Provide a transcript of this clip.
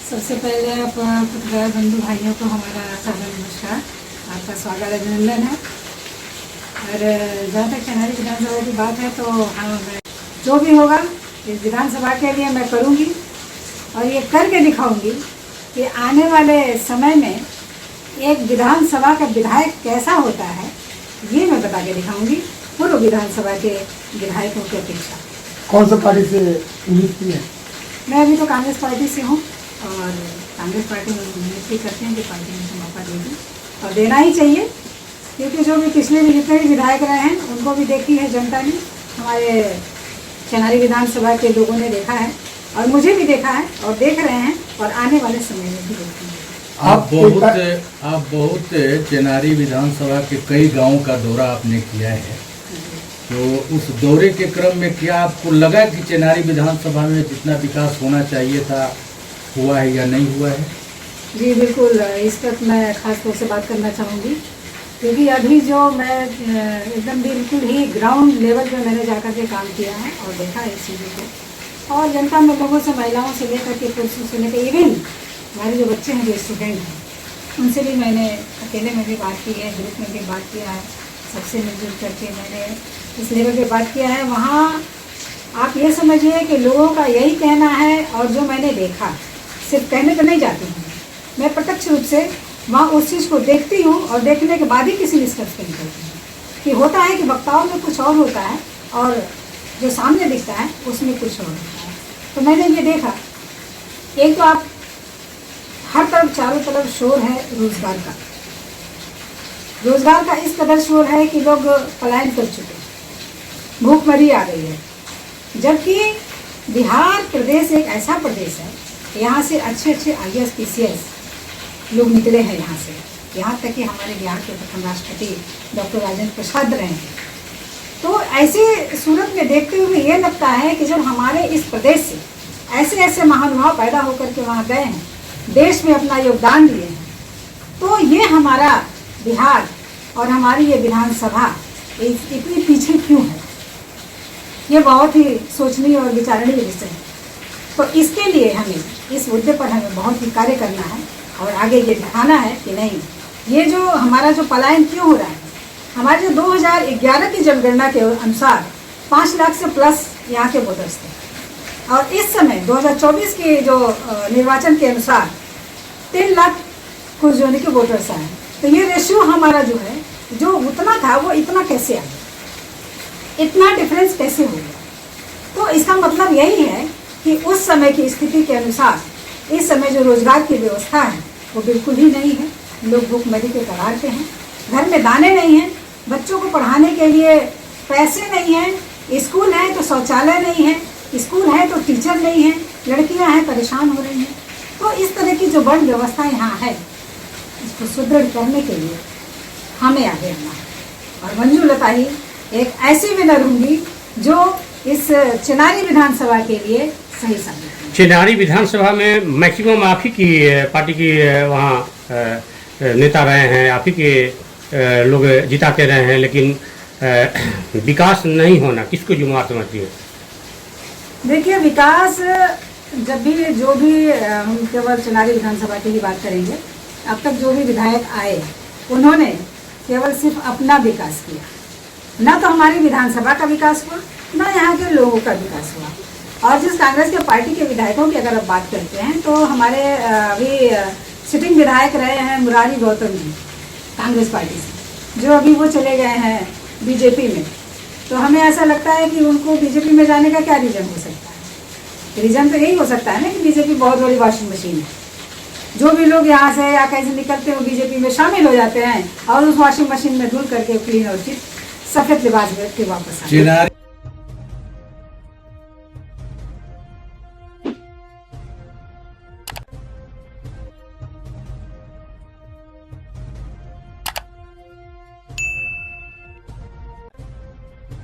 सबसे पहले आप पत्रकार बंधु भाइयों को हमारा सादर नमस्कार। आपका स्वागत अभिनंदन है। और जहाँ तक चनारी विधानसभा की बात है तो हम जो भी होगा इस विधानसभा के लिए मैं करूँगी और ये करके दिखाऊंगी कि आने वाले समय में एक विधानसभा का विधायक कैसा होता है, ये मैं बता के दिखाऊंगी पूर्व विधानसभा के विधायकों की अपेक्षा। कौन सा पार्टी से नियुक्ति है? मैं अभी तो कांग्रेस पार्टी से हूँ और कांग्रेस पार्टी में नियुक्ति करते हैं कि पार्टी मुझे मौका देगी और देना ही चाहिए, क्योंकि जो भी पिछले भी जितने भी विधायक रहे हैं उनको भी देखी है जनता ने, हमारे चनारी विधानसभा के लोगों ने देखा है और मुझे भी देखा है और देख रहे हैं और आने वाले समय में भी देखेंगे। आप बहुत चनारी विधानसभा के कई गांवों का दौरा आपने किया है, तो उस दौरे के क्रम में क्या आपको लगा कि चनारी विधानसभा में जितना विकास होना चाहिए था हुआ है या नहीं हुआ है? जी बिल्कुल, इस पर मैं खास तौर से बात करना चाहूँगी, क्योंकि अभी जो मैं एकदम बिल्कुल ही ग्राउंड लेवल पे मैंने जाकर के काम किया है और देखा है इस चीज़ों को, और जनता में लोगों से, महिलाओं से लेकर के पुरुषों से लेकर इवन हमारे जो बच्चे हैं, जो स्टूडेंट हैं, उनसे भी मैंने अकेले में भी बात की है, ग्रुप में भी बात किया है, सबसे मिलजुल करके मैंने इस लेवल पे बात किया है। वहाँ आप ये समझिए कि लोगों का यही कहना है, और जो मैंने देखा, सिर्फ कहने पर नहीं जाती हूँ मैं, प्रत्यक्ष रूप से वहाँ उस चीज़ को देखती हूँ और देखने के बाद ही किसी निष्कर्ष पर निकलती हूँ कि होता है कि वक्ताओं में कुछ और होता है और जो सामने दिखता है उसमें कुछ और होता है। तो मैंने ये देखा, एक तो आप हर तरफ चारों तरफ शोर है रोजगार का इस कदर शोर है कि लोग पलायन कर चुके हैं, भूखमरी आ गई है, जबकि बिहार प्रदेश एक ऐसा प्रदेश है, यहाँ से अच्छे IAS PCS लोग निकले हैं यहाँ से, यहाँ तक कि हमारे बिहार के प्रथम राष्ट्रपति डॉक्टर राजेंद्र प्रसाद रहे हैं। तो ऐसी सूरत में देखते हुए ये लगता है कि जब हमारे इस प्रदेश से ऐसे ऐसे महानुभाव पैदा होकर के वहाँ गए हैं, देश में अपना योगदान दिए हैं, तो ये हमारा बिहार और हमारी ये विधानसभा इतनी पीछे क्यों है? ये बहुत ही सोचनीय और विचारणीय विषय है। तो इसके लिए हमें, इस मुद्दे पर हमें बहुत ही कार्य करना है और आगे ये दिखाना है कि नहीं, ये जो हमारा जो पलायन क्यों हो रहा है, हमारे जो 2011 की जनगणना के अनुसार 5 लाख से प्लस यहाँ के वोटर्स थे, और इस समय 2024 के जो निर्वाचन के अनुसार 3 लाख कुछ जोने के वोटर्स आए। तो ये रेशियो हमारा जो है, जो उतना था वो इतना कैसे आ गया, इतना डिफरेंस कैसे हो गया? तो इसका मतलब यही है कि उस समय की स्थिति के अनुसार इस समय जो रोजगार की व्यवस्था है वो बिल्कुल ही नहीं है। लोग भूखमरी के कगार पे हैं, घर में दाने नहीं हैं, बच्चों को पढ़ाने के लिए पैसे नहीं हैं, स्कूल है तो शौचालय नहीं है, स्कूल है तो टीचर नहीं है, लड़कियां हैं परेशान हो रही हैं। तो इस तरह की जो बड़ी व्यवस्था यहाँ है, इसको सुदृढ़ करने के लिए हमें आगे आना है। और मंजू लता ही एक ऐसी विनर होंगी जो इस चनारी विधानसभा के लिए सही साबित है। चनारी विधानसभा में मैक्सिमम आप ही की पार्टी की वहाँ नेता रहे हैं, आप ही के लोग जिताते रहे हैं, लेकिन विकास नहीं होना किसको जुम्मेवार समझती है? देखिए, विकास जब भी जो भी हम केवल चनारी विधानसभा की ही बात करेंगे, अब तक जो भी विधायक आए उन्होंने केवल सिर्फ अपना विकास किया, ना तो हमारी विधानसभा का विकास हुआ, ना यहाँ के लोगों का विकास हुआ। और जिस कांग्रेस के पार्टी के विधायकों की अगर आप बात करते हैं तो हमारे अभी सिटिंग विधायक रहे हैं मुरारी गौतम जी कांग्रेस पार्टी से, जो अभी वो चले गए हैं बीजेपी में। तो हमें ऐसा लगता है कि उनको बीजेपी में जाने का क्या रीज़न हो सकता है? रीज़न तो यही हो सकता है ना कि बीजेपी बहुत बड़ी वॉशिंग मशीन है, जो भी लोग यहाँ से या कहीं से निकलते हैं वो बीजेपी में शामिल हो जाते हैं और उस वॉशिंग मशीन में धुल करके क्लीन और सफ़ेद लिबास में वापस आते हैं।